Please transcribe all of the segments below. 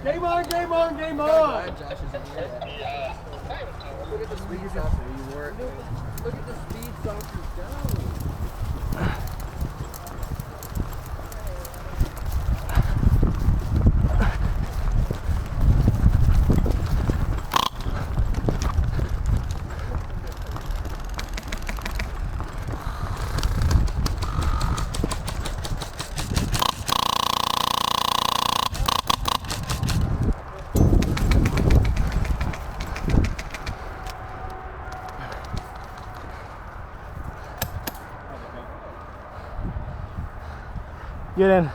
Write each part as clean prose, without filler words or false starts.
Game on, game on, game on! Look at the speed saucer you work. Look at the speed saucers go. Get in.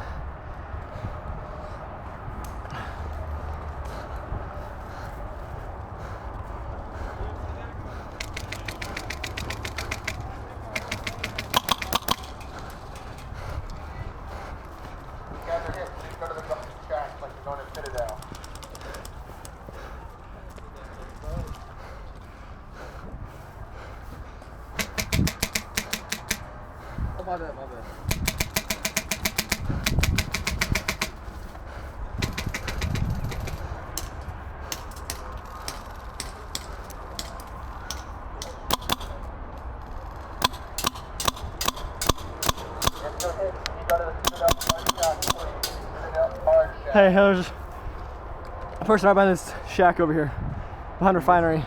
My bad, my bad. Hey, there's a person right behind this shack over here, behind refinery.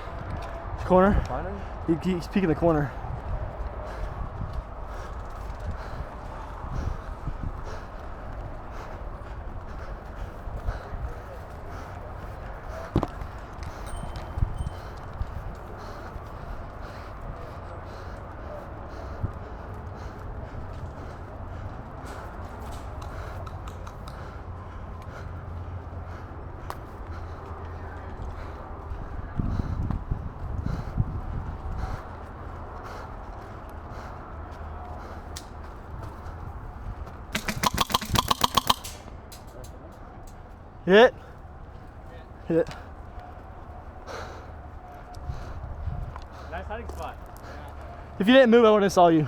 Corner. Refinery? He's peeking the corner. Hit it. Hit it. Nice hiding spot. If you didn't move, I wouldn't have saw you.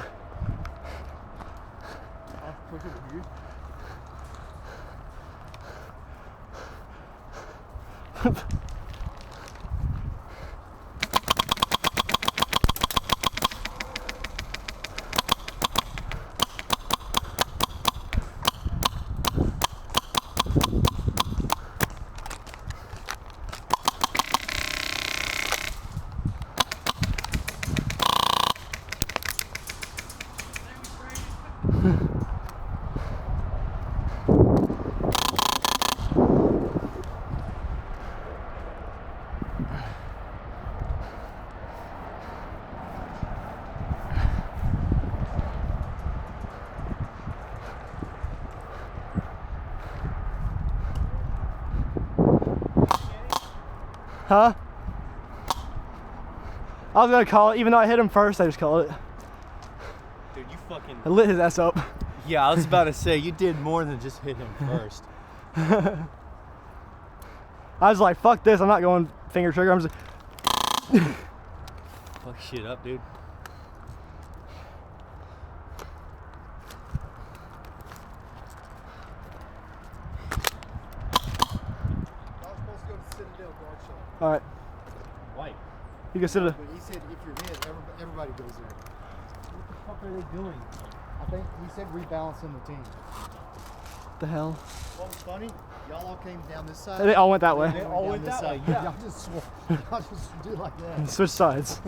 Huh? I was gonna call it, even though I hit him first, I just called it. Dude, you fucking... I lit his ass up. Yeah, I was about to say, you did more than just hit him first. I was like, fuck this, I'm not going finger trigger, I'm just Fuck shit up, dude. alright. White. You can sit it. But he said if you're hit, everybody goes there. What the fuck are they doing? I think he said rebalancing the team. What the hell? What was funny? Y'all all came down this side. They all went that way. They all went this that way, side. yeah. Y'all just do like that. Switch sides.